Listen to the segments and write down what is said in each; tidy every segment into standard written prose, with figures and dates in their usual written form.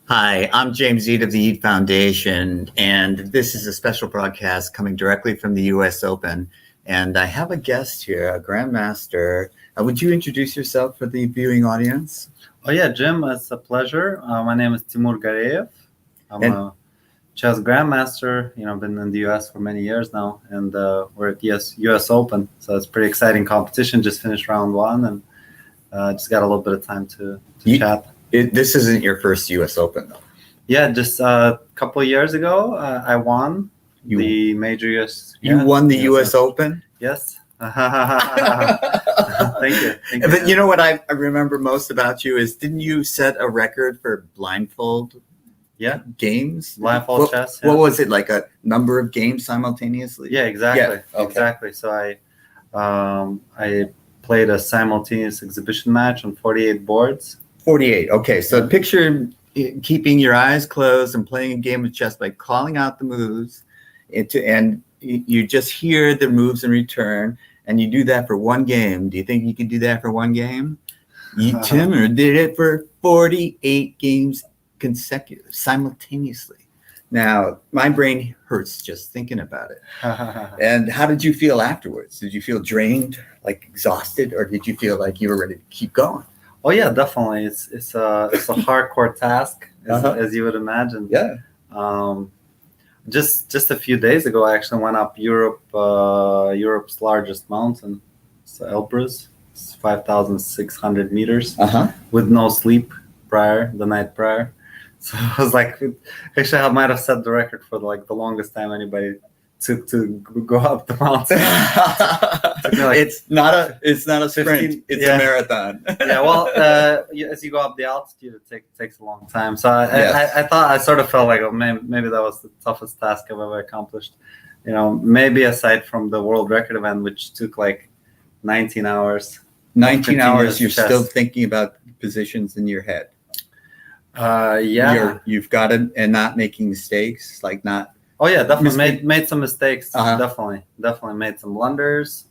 Hi, I'm James Ead of the Ead Foundation, and this is a special broadcast coming directly from the U.S. Open. And I have a guest here, a grandmaster. Would you introduce yourself for the viewing audience? Oh yeah, Jim, it's a pleasure. My name is Timur. I'm a chess grandmaster. I've been in the U.S. for many years now, and we're at U.S. Open, so it's a pretty exciting competition. Just finished round one, and just got a little bit of time to chat. This isn't your first U.S. Open, though. Yeah, just a couple of years ago, I won the major U.S. You won the U.S. Open? Yes. Thank you. But you know what I remember most about you is, didn't you set a record for blindfold? Yeah. Games? Blindfold chess. Yeah. What was it, like a number of games simultaneously? Yeah, exactly. Yeah. Okay. Exactly. So I played a simultaneous exhibition match on 48 boards. 48. Okay. So picture keeping your eyes closed and playing a game of chess by calling out the moves, and you just hear the moves in return, and you do that for one game. Do you think you can do that for one game? Timur did it for 48 games consecutive, simultaneously. Now, my brain hurts just thinking about it. And how did you feel afterwards? Did you feel drained, like exhausted, or did you feel like you were ready to keep going? Oh yeah, definitely. It's a hardcore task, as you would imagine. Yeah. Just a few days ago, I actually went up Europe's largest mountain, so Elbrus. It's 5,600 meters with no sleep the night prior. So I was like, actually, I might have set the record for the longest time anybody took to go up the mountain. It's not a sprint. It's a marathon. Yeah, well, as you go up the altitude, it takes a long time. So I sort of felt like, oh, maybe that was the toughest task I've ever accomplished. Maybe aside from the world record event, which took like 19 hours. 19 hours. You're still thinking about positions in your head. Yeah. You've got it, and not making mistakes, like not. Oh yeah, definitely made some mistakes. Definitely made some blunders.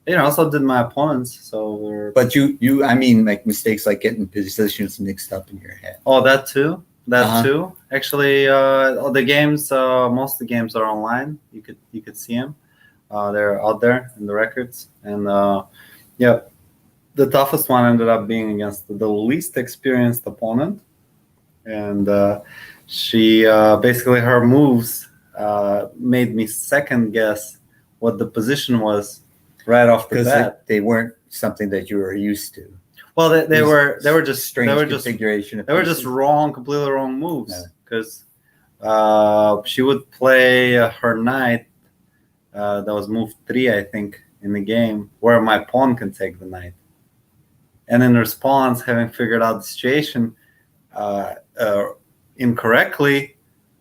Also did my opponents. So but you I mean, like mistakes like getting positions mixed up in your head. Oh, that too. Too. Actually, the games, most of the games are online. You could see them. They're out there in the records, and the toughest one ended up being against the least experienced opponent, and she basically her moves made me second guess what the position was right off the bat. They weren't something that you were used to. Well, they were just strange configuration. They were just completely wrong moves, because she would play her knight that was move 3, I think, in the game, where my pawn can take the knight. And in response, having figured out the situation incorrectly,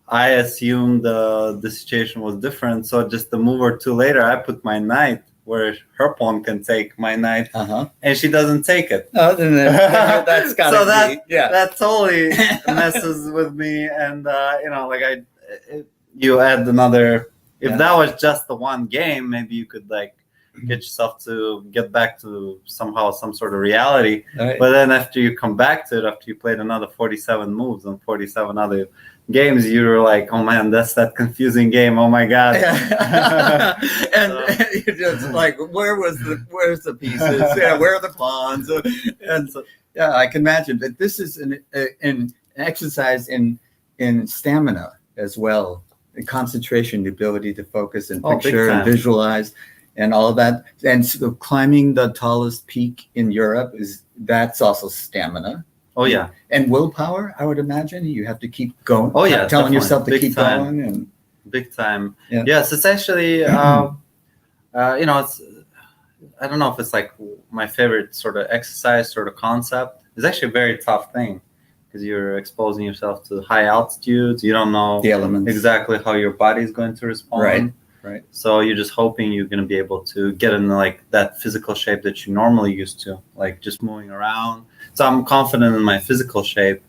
I assumed the situation was different. So just a move or two later, I put my knight where her pawn can take my knight, and she doesn't take it. Oh, then that's got so that totally messes with me. And you add another. If that was just the one game, maybe you could get yourself to get back to somehow some sort of reality. Right. But then after you come back to it, after you played another 47 moves on 47 other games, you were like, oh man, that's that confusing game. Oh my god. And you're just like, where's the pieces? Yeah, where are the pawns? And so, yeah, I can imagine. But this is an exercise in stamina as well, in concentration, the ability to focus and picture and visualize and all of that. And so climbing the tallest peak in Europe, that's also stamina. Oh yeah, and willpower. I would imagine you have to keep going. Oh yeah, telling yourself to big keep time. going. And big time. Yeah. Yes, it's actually it's I don't know if it's like my favorite sort of exercise, sort of concept. It's actually a very tough thing, because you're exposing yourself to high altitudes. You don't know the elements exactly how your body is going to respond. Right. So you're just hoping you're going to be able to get in like that physical shape that you normally used to, like just moving around. So I'm confident in my physical shape.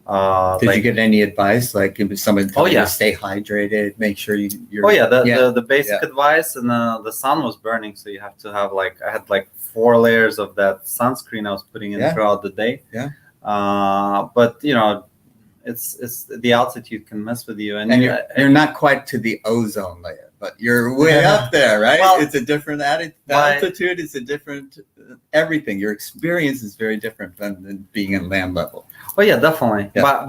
Did you get any advice, like if someone told you to stay hydrated, make sure you're? Oh yeah, the basic advice, and the sun was burning, so you have to have I had 4 layers of that sunscreen I was putting in throughout the day. Yeah. But it's the altitude can mess with you, and you're not quite to the ozone layer, but you're way up there, right? Well, it's a different altitude. It's a different everything. Your experience is very different than being in land level. Well, yeah, definitely. Yeah. But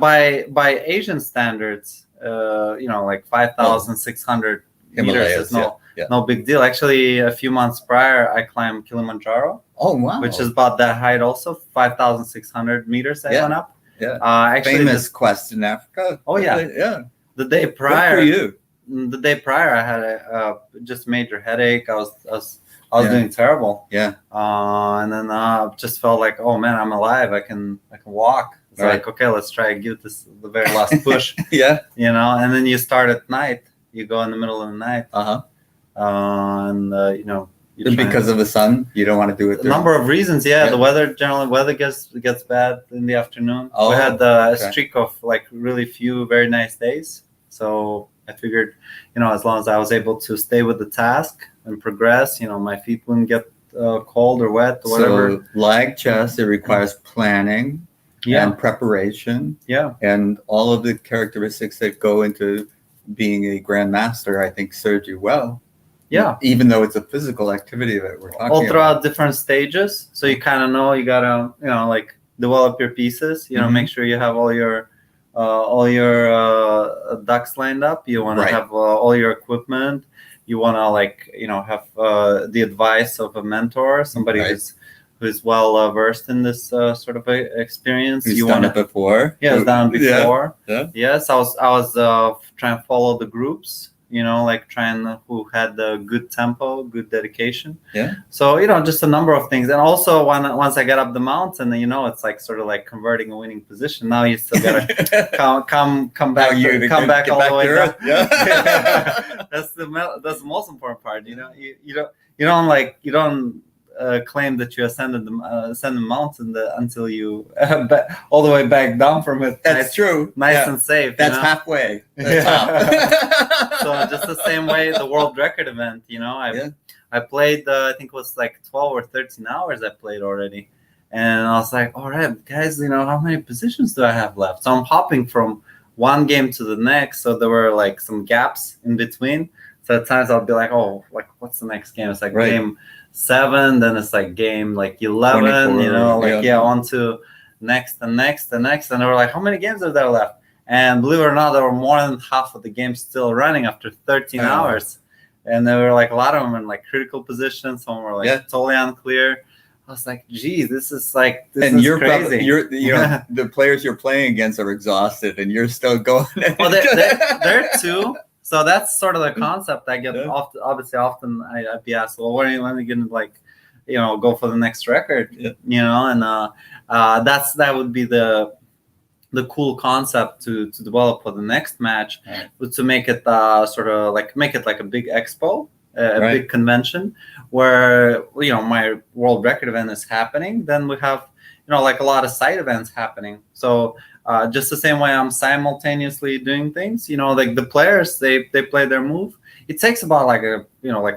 by Asian standards, like 5,600 meters is no big deal. Actually, a few months prior, I climbed Kilimanjaro. Oh wow! Which is about that height, also 5,600 meters. I went up. Yeah. Actually, famous quest in Africa. Oh yeah. Yeah. The day prior. Good for you. The day prior, I had a just major headache. I was doing terrible. Yeah. And then just felt like, oh man, I'm alive. I can walk. It's like, okay, let's try and give this the very last push. Yeah. And then you start at night. You go in the middle of the night. Because of the sun, you don't want to do it. A number of reasons. Yeah. The weather gets bad in the afternoon. Oh, we had a streak of like really few very nice days. So I figured, as long as I was able to stay with the task and progress, my feet wouldn't get cold or wet or whatever. So like chess, it requires planning and preparation. Yeah. And all of the characteristics that go into being a grandmaster, I think, served you well. Yeah. Even though it's a physical activity that we're talking about. All throughout different stages. So you kind of know you got to, like develop your pieces, make sure you have all your ducks lined up. You want to have all your equipment. You want to have the advice of a mentor, somebody who's well versed in this sort of experience. Who's done it before. Yeah, has done it before. Yeah. Yes, I was trying to follow the groups. Who had the good tempo, good dedication. Yeah. So, just a number of things. And also once I get up the mountain, it's like sort of like converting a winning position. Now you still gotta come back all the way down. Yeah. That's the most important part. You don't claim that you ascended the mountain until you all the way back down from it. That's true. Nice and safe. That's halfway. So just the same way the world record event, I played, I think it was like 12 or 13 hours I played already. And I was like, all right, guys, how many positions do I have left? So I'm hopping from one game to the next. So there were like some gaps in between. So at times I'll be like, oh, like what's the next game? It's like game 7, then it's like game like 11, on to next and next and next. And they were like, how many games are there left? And believe it or not, there were more than half of the games still running after 13 hours. And there were like a lot of them in like critical positions. Some were like totally unclear. I was like, geez, this is crazy. The players you're playing against are exhausted and you're still going. Well, they're too. So that's sort of the concept I get often I'd be asked, well, when are you going to go for the next record? And that would be the cool concept to develop for the next match, to make it make it like a big expo, a big convention where my world record event is happening. Then we have like a lot of side events happening. So just the same way I'm simultaneously doing things, like the players they play their move. It takes about like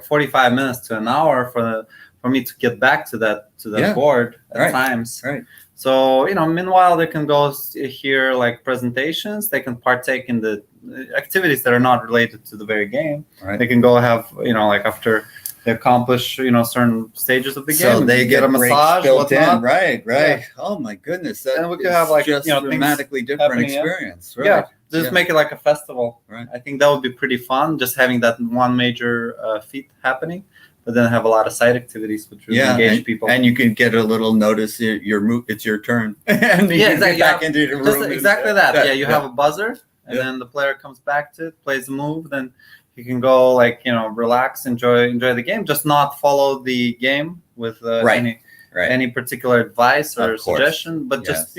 45 minutes to an hour for me to get back to that board at times. Right. So, meanwhile, they can go hear like presentations. They can partake in the activities that are not related to the very game. Right. They can go have, after they accomplish, certain stages of the game. So they get a massage built in. Right. Yeah. Oh my goodness. And we could have just dramatically different experience. Right. Yeah. Just make it like a festival. Right. I think that would be pretty fun, just having that one major feat happening. But then have a lot of side activities which really engage people. And you can get a little notice your move. It's your turn. And you exactly. Get back into the room. Exactly that. Yeah, you have a buzzer, and then the player comes back to it, plays the move. Then you can go relax, enjoy the game. Just not follow the game with any particular advice or suggestion, but just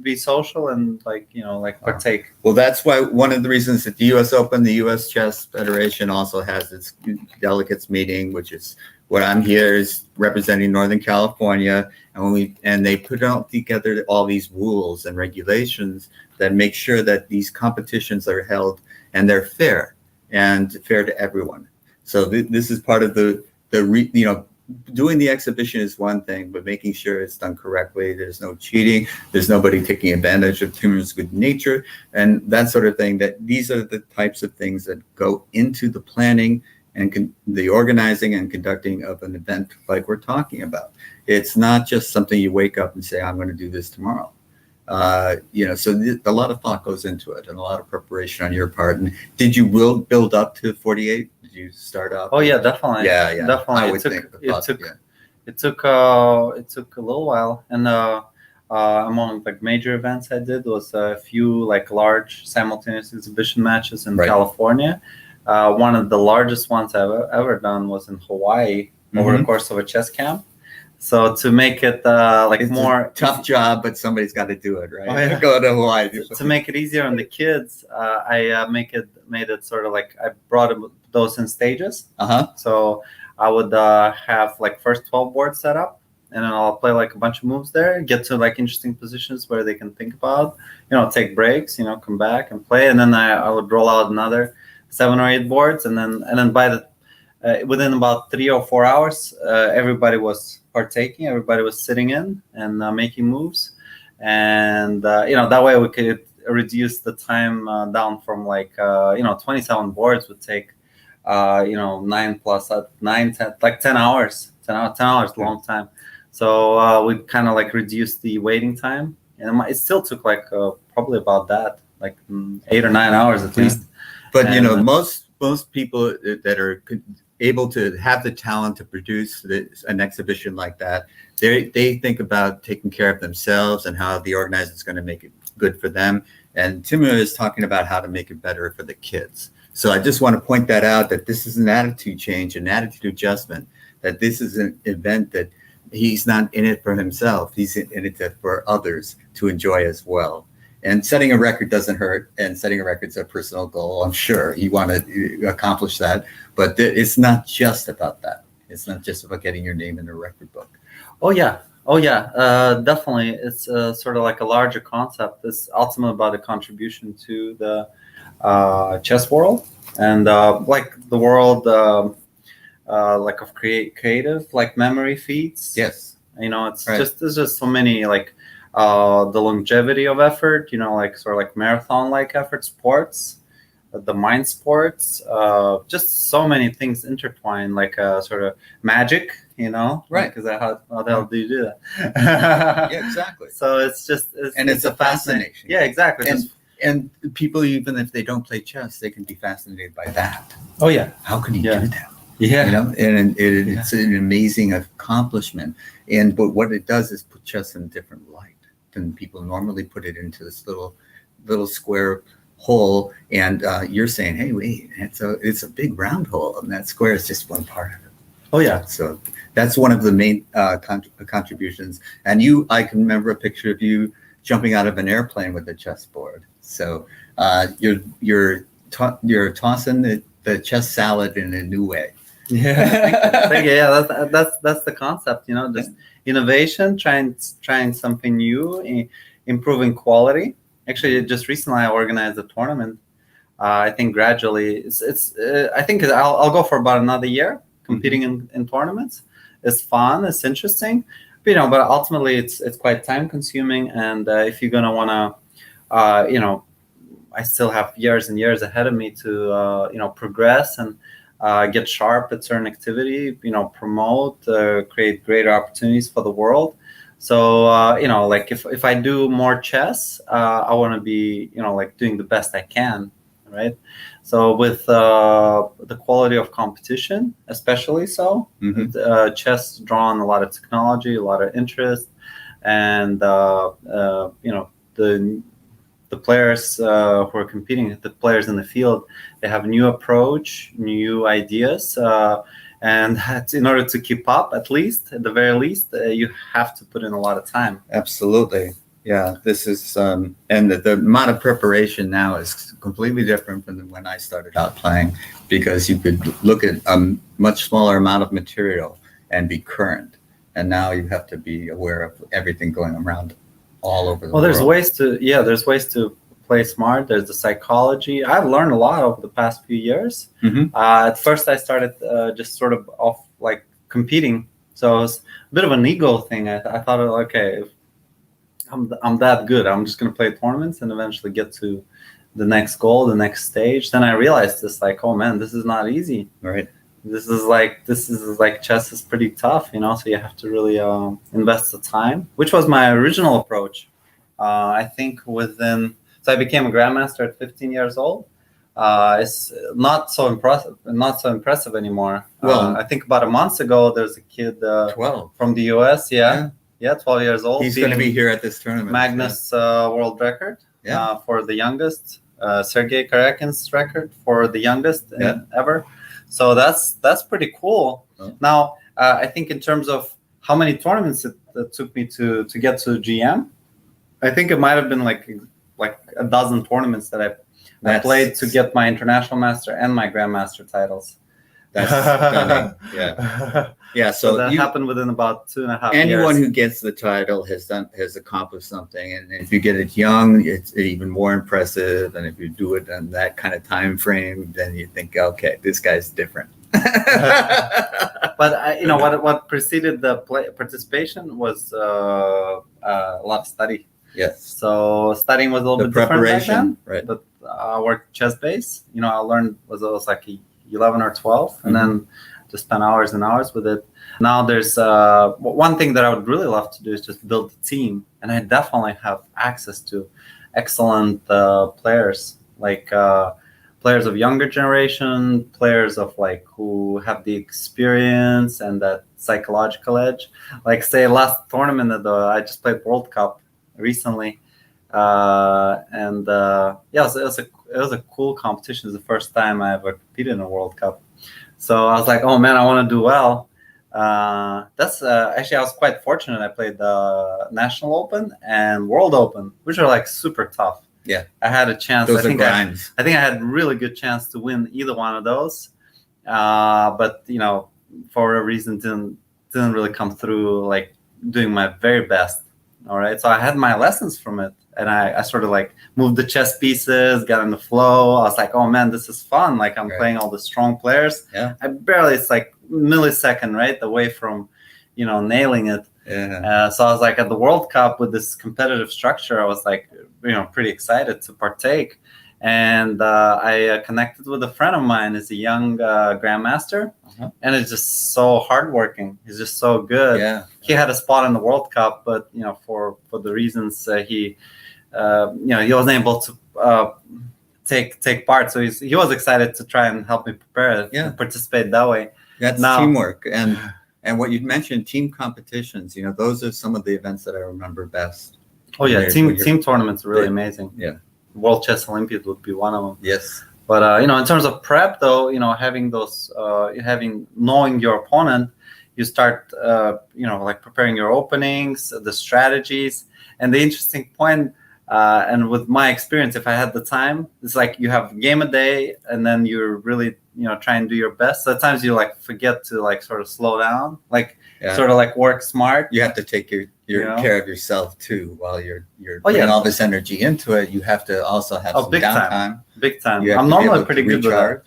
be social and partake. Well, that's why one of the reasons that the U.S. Open, the U.S. Chess Federation also has its delegates meeting, which is what I'm here is representing Northern California, and they put out together all these rules and regulations that make sure that these competitions are held and they're fair to everyone. So this is part of doing the exhibition is one thing, but making sure it's done correctly. There's no cheating. There's nobody taking advantage of Timur's good nature and that sort of thing. That these are the types of things that go into the planning and the organizing and conducting of an event like we're talking about. It's not just something you wake up and say, I'm going to do this tomorrow. So a lot of thought goes into it and a lot of preparation on your part. And did you build up to 48? Did you start up? Oh yeah, definitely. Yeah, definitely. I would think it took a little while, and among like major events I did was a few like large simultaneous exhibition matches in California. One of the largest ones I've ever done was in Hawaii over the course of a chess camp. So to make it it's more tough job, but somebody's got to do it, right? Oh, yeah. Go to Hawaii. To make it easier on the kids, I made it sort of like I brought those in stages. So I would have like first 12 boards set up, and then I'll play like a bunch of moves there, get to like interesting positions where they can think about, take breaks, come back and play, and then I would roll out another 7 or 8 boards, and then by the within about 3 or 4 hours, everybody was partaking, everybody was sitting in and making moves, and that way we could reduce the time down from 27 boards would take 9 plus 9 10 like 10 hours 10 hours long time. So we kind of like reduced the waiting time, and it still took like probably about that, like 8 or 9 hours at least. But most people that are able to have the talent to produce an exhibition like that, they think about taking care of themselves and how the organizer is going to make it good for them. And Timur is talking about how to make it better for the kids. So I just want to point that out, that this is an attitude change, an attitude adjustment, that this is an event that he's not in it for himself. He's in it for others to enjoy as well. And setting a record doesn't hurt, and setting a record's a personal goal. I'm sure you want to accomplish that, but it's not just about that. It's not just about getting your name in a record book. Oh yeah, definitely. It's sort of like a larger concept. It's ultimately about a contribution to the chess world, and like the world like of creative, like memory feeds. Yes, it's there's just so many like. The longevity of effort, like sort of like marathon-like effort, sports, the mind sports, just so many things intertwined, like sort of magic, right? Because how the hell do you do that? Yeah, exactly. So it's a fascination. Yeah, exactly. And people, even if they don't play chess, they can be fascinated by that. Oh yeah, how can you do that? Yeah, It's an amazing accomplishment. But what it does is put chess in a different light than people normally put it into this little square hole. And you're saying, hey, wait, it's a big round hole, and that square is just one part of it. Oh yeah. So that's one of the main contributions. And I can remember a picture of you jumping out of an airplane with a chessboard. So you're tossing the chess salad in a new way. Yeah, that's the concept. Just innovation, trying something new, improving quality. Actually, just recently I organized a tournament. I think gradually I think I'll go for about another year competing in tournaments. It's fun, it's interesting, but ultimately it's quite time consuming. And if you're gonna wanna, I still have years and years ahead of me to progress and get sharp at certain activity, promote, create greater opportunities for the world. So, like if I do more chess, I want to be, like doing the best I can, right? So with the quality of competition, especially so, chess drawn a lot of technology, a lot of interest, and, the players who are competing, the players in the field, they have new approach, new ideas, and in order to keep up, at the very least, you have to put in a lot of time. Absolutely, yeah. This is and the amount of preparation now is completely different from when I started out playing, because you could look at a much smaller amount of material and be current, and now you have to be aware of everything going around all over the world. There's ways to play smart. There's the psychology. I've learned a lot over the past few years. At first I started just sort of off like competing So it's a bit of an ego thing. I thought, okay, if I'm that good, I'm just gonna play tournaments and eventually get to the next goal, the next stage. Then I realized this, like, oh man, this is not easy. Right. This is like chess is pretty tough, you know. So you have to really invest the time, which was my original approach. I think so I became a grandmaster at 15 years old. It's not so impressive anymore. Well, I think about a month ago, there's a kid 12 from the US. Yeah, 12 years old. He's going to be here at this tournament. Magnus world record for the youngest. Sergei Karakin's record for the youngest ever. So that's pretty cool. Oh. Now, I think in terms of how many tournaments it took me to get to GM, I think it might have been like a dozen tournaments that I played to get my international master and my grandmaster titles. That's stunning. Yeah. So that happened within about 2.5 years. Anyone who gets the title has accomplished something, and if you get it young, it's even more impressive. And if you do it in that kind of time frame, then you think, okay, this guy's different. But what preceded the participation was a lot of study. Yes. So studying was a little bit preparation, different back then, right? But I worked chess base. I learned was like 11 or 12, and then just spent hours and hours with it. Now there's one thing that I would really love to do is just build a team, and I definitely have access to excellent players, like players of younger generation, players of who have the experience and that psychological edge. Like say last tournament that I just played World Cup recently, and it was a cool competition. It's the first time I ever competed in a World Cup, so I was like, oh man, I want to do well. That's actually I was quite fortunate. I played the National Open and World Open, which are super tough. Yeah, I had a chance. Those are grinds. I think I had a really good chance to win either one of those, but for a reason didn't really come through. Doing my very best. All right, so I had my lessons from it, and I sort of moved the chess pieces, got in the flow. I was like, oh man, this is fun. I'm playing all the strong players. Yeah, it's millisecond right away from nailing it. Yeah. So I was at the World Cup with this competitive structure. I was pretty excited to partake, and I connected with a friend of mine. He's a young grandmaster, and it's just so hardworking. He's just so good. Yeah, he had a spot in the World Cup, but for the reasons he wasn't able to take part. So he was excited to try and help me prepare and participate that way. That's teamwork. And what you mentioned, team competitions, those are some of the events that I remember best. Oh yeah, team tournaments are really amazing. Yeah. World Chess Olympiad would be one of them. Yes. But in terms of prep though, having those knowing your opponent, you start preparing your openings, the strategies. And the interesting point, and with my experience, if I had the time, it's you have game a day, and then you're really try and do your best. So at times you forget to sort of slow down, sort of work smart. You have to take your care of yourself too while you're putting all this energy into it. You have to also have some downtime. Big time. I'm normally pretty good with that.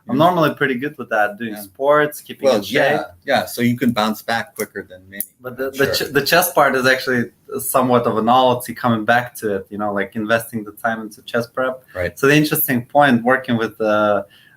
I'm normally pretty good with that, doing sports, keeping in shape. Yeah. So you can bounce back quicker than me. But the chess part is actually somewhat of a novelty coming back to it. Investing the time into chess prep. Right. So the interesting point working with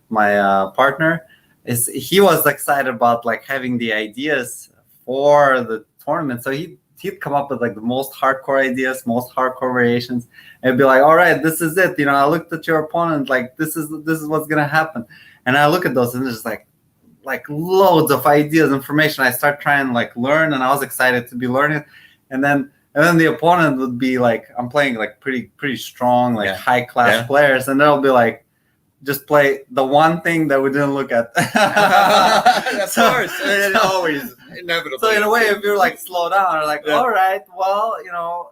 my partner is he was excited about having the ideas for the tournament. So he'd come up with the most hardcore ideas, most hardcore variations, and be all right, this is it. I looked at your opponent, this is what's gonna happen. And I look at those and it's just loads of ideas, information. I start trying learn, and I was excited to be learning. And then the opponent would be I'm playing pretty strong, high class players, and they'll be just play the one thing that we didn't look at. Of course, it's always inevitable. So in a way, if you're slow down, or all right, well,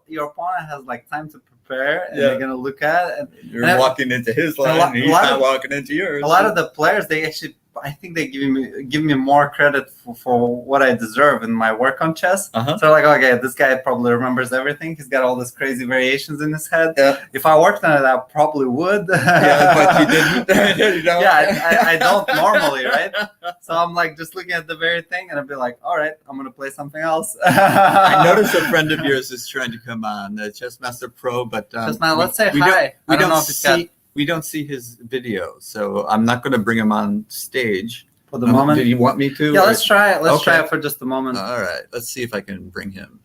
your opponent has time to prepare, and they're gonna look at it. You're walking into his line, and he's not walking into yours. A lot of the players, they actually I think they give me more credit for what I deserve in my work on chess. Uh-huh. So like, okay, this guy probably remembers everything. He's got all these crazy variations in his head. Yeah. If I worked on it, I probably would. Yeah, but you didn't. You don't. Yeah, I don't normally, right? So I'm like just looking at the very thing, and I'd be like, all right, I'm gonna play something else. I noticed a friend of yours is trying to come on, the Chessmaster Pro, but let's say we hi. We I don't don't know if it's got see. We don't see his video, so I'm not going to bring him on stage for the moment. Do you want me to? Yeah, or- let's try it. Let's Okay. try it for just a moment. All right, let's see if I can bring him.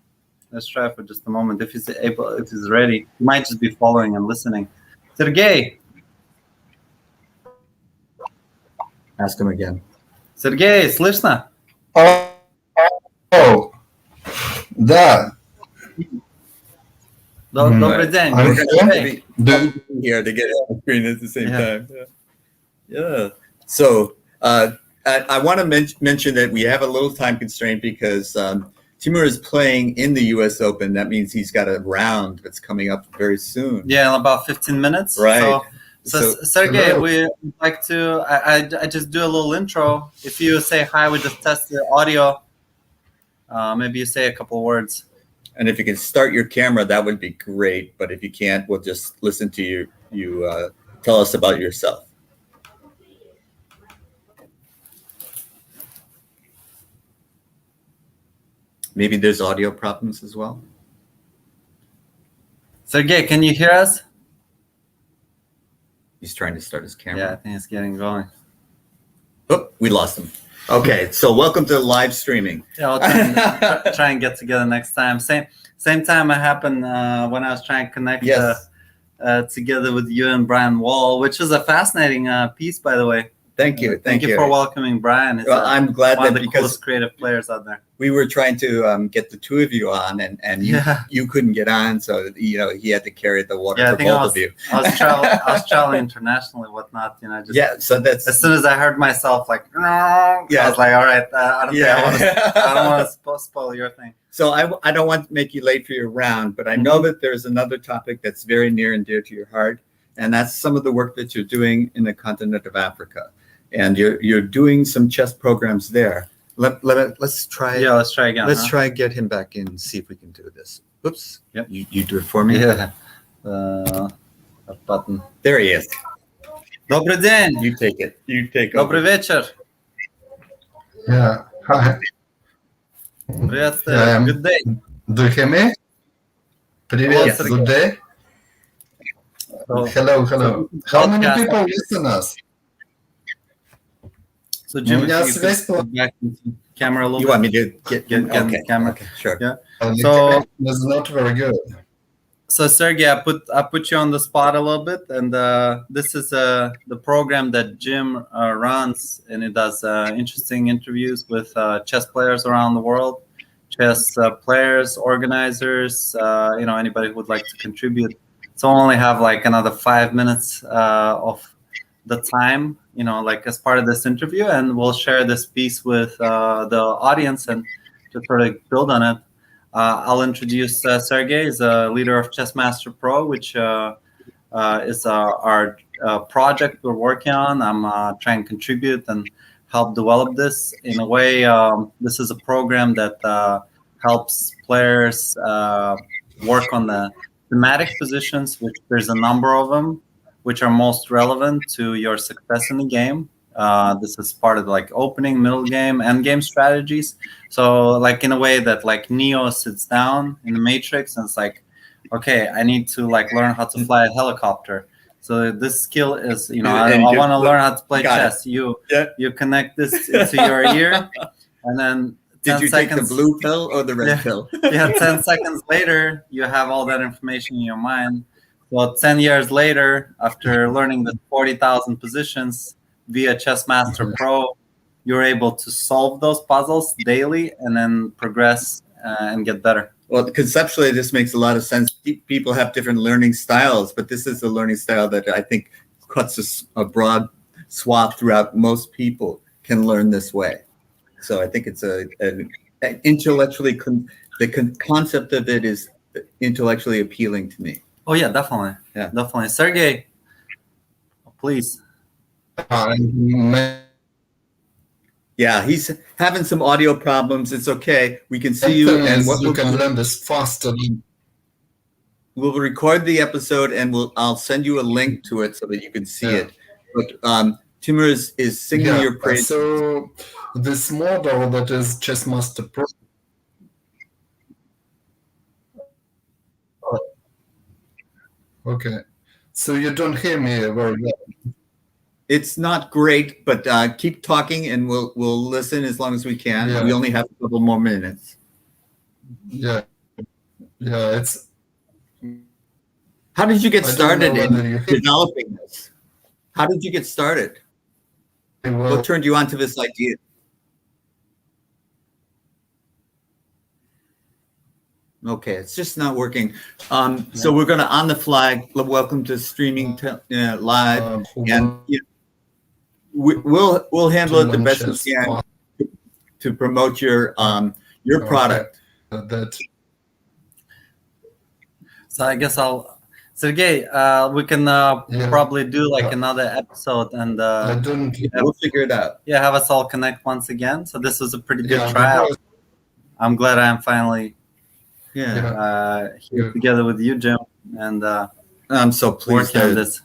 Let's try it for just a moment. If he's able, if he's ready, he might just be following and listening. Sergey, Ask him again. Sergey, слышно? Oh, да. Добрый день. I'm Sergey. Here to get on the screen at the same Yeah. time. Yeah. So I want to mention that we have a little time constraint because Timur is playing in the U.S. Open. That means he's got a round that's coming up very soon. Yeah, in about 15 minutes. Right. So Sergey, we'd like to. I just do a little intro. If you say hi, we just test the audio. Maybe you say a couple words. And if you can start your camera, that would be great. But if you can't, we'll just listen to you tell us about yourself. Maybe there's audio problems as well. Sergey, can you hear us? He's trying to start his camera. Yeah, I think it's getting going. Oh, we lost him. Okay, so welcome to live streaming. Yeah, I'll try and get together next time. Same time it happened when I was trying to connect Yes. together with you and Brian Wall, which is a fascinating piece, by the way. Thank you. Thank you for welcoming Brian. He's Well, I'm glad one of that the because coolest creative players out there. we were trying to get the two of you on, and you couldn't get on, so he had to carry the water Yeah, I for think both of you. I was traveling internationally, whatnot. Just, Yeah, so that's as soon as I heard myself like, I was like, all right, I don't want to spoil your thing. So I don't want to make you late for your round, but I know that there's another topic that's very near and dear to your heart, and that's some of the work that you're doing in the continent of Africa, and you're doing some chess programs there. Let's try. Yeah, let's try again. Let's try and get him back in and see if we can do this. Oops. Yep. You do it for me. Yeah. That button. There he is. Добрый день. You take it. You take it. Добрый вечер. Yeah. Hi. Приветствую. Good day. Do you hear me? Привет. Yes. Good day. Hello. How many Podcast. people listen us? So Jim, Yeah, if you could Sylvester. go back into camera a little You bit. want me to get the camera? Okay, sure. Yeah. The So- connection is not very good. So Sergey, I put you on the spot a little bit, and this is the program that Jim runs, and it does interesting interviews with chess players around the world, chess players, organizers, anybody who would like to contribute. So I'll only have like another 5 minutes of the time, as part of this interview, and we'll share this piece with the audience and to sort of build on it. I'll introduce Sergey. He's a leader of Chessmaster Pro, which is our project we're working on. I'm trying to contribute and help develop this. In a way, this is a program that helps players work on the thematic positions, which there's a number of them, which are most relevant to your success in the game. This is part of like opening, middle game, end game strategies. So like in a way that like Neo sits down in the Matrix and it's like, okay, I need to like learn how to fly a helicopter. So this skill is, I want to learn how to play chess. You connect this into your ear, and then Did you take the blue pill or the red pill? 10 seconds later, you have all that information in your mind. Well, 10 years later, after learning the 40,000 positions via Chessmaster Pro, you're able to solve those puzzles daily and then progress and get better. Well, conceptually, this makes a lot of sense. People have different learning styles, but this is a learning style that I think cuts a broad swath throughout. Most people can learn this way. So I think it's intellectually, the concept of it is intellectually appealing to me. Oh, yeah, definitely. Yeah. Definitely. Sergey, please. Maybe Yeah, he's having some audio problems. It's okay. We can see you, Thing and is, what you we'll can do, learn this faster. we'll record the episode, and I'll send you a link to it so that you can see Yeah. it. But Timur is singing Yeah. your praise. So this model that is Chess Master Pro. Okay. So you don't hear me very well. It's not great, but keep talking, and we'll listen as long as we can. Yeah. We only have a couple more minutes. Yeah. Yeah. It's. How did you get I don't started know in whether you developing this? How did you get started? well. What turned you on to this idea? Okay, it's just not working. So we're going to on the fly. Welcome to streaming live, and we'll handle it the best we can to promote your product. That. So I guess Sergey, we can probably do like another episode and I don't. We'll figure it out. Yeah, have us all connect once again. So this was a pretty good Yeah, trial. because- I'm glad I'm finally Yeah, here together with you, Jim, and I'm so pleased working on this.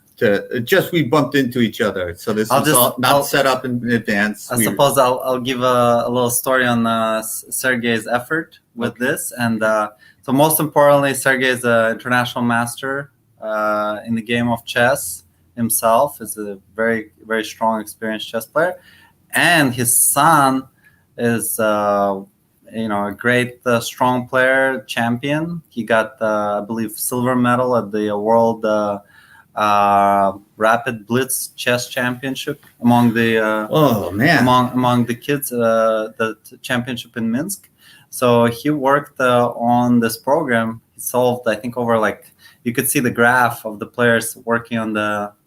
we bumped into each other, so this is not set up in advance. I suppose I'll give a little story on Sergey's effort with this, and so most importantly, Sergey is an international master in the game of chess himself. Is a very, very strong, experienced chess player, and his son is a great strong player, champion. He got I believe silver medal at the World Rapid Blitz Chess Championship among the among the kids, the championship in Minsk. So he worked on this program. He solved, I think, over you could see the graph of the players working on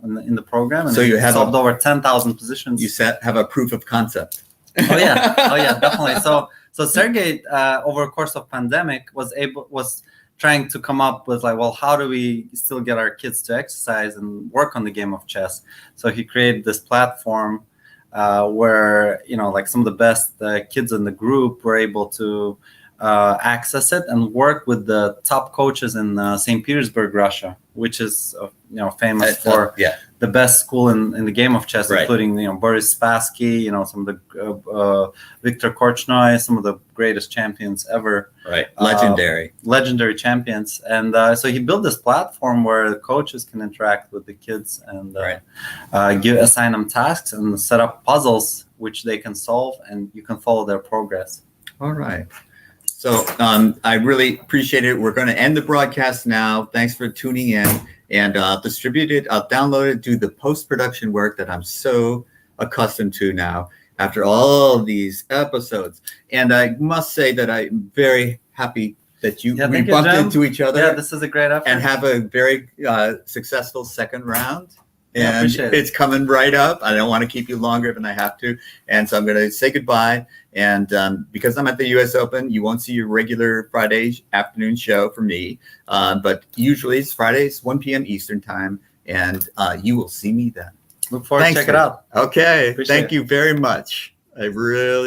in the program, and so you have solved over 10,000 positions. You have a proof of concept. Oh yeah, definitely. So Sergey, over the course of pandemic, was trying to come up with how do we still get our kids to exercise and work on the game of chess? So he created this platform where some of the best kids in the group were able to access it and work with the top coaches in St. Petersburg, Russia, which is famous for the best school in the game of chess, including Boris Spassky, some of the Viktor Korchnoi, some of the greatest champions ever, legendary champions. And so he built this platform where the coaches can interact with the kids and assign them tasks and set up puzzles which they can solve, and you can follow their progress. All right. So I really appreciate it. We're going to end the broadcast now. Thanks for tuning in, and I'll distribute it. I'll download it, do the post-production work that I'm so accustomed to now after all these episodes. And I must say that I'm very happy that we bumped into each other. Yeah, this is a great effort. And have a very successful second round. And it's coming right up. I don't want to keep you longer than I have to. And so I'm going to say goodbye. And because I'm at the U.S. Open, you won't see your regular Friday afternoon show for me. But usually it's Fridays, 1 p.m. Eastern time. And you will see me then. Look forward to check it out. Okay. Thank you very much. I really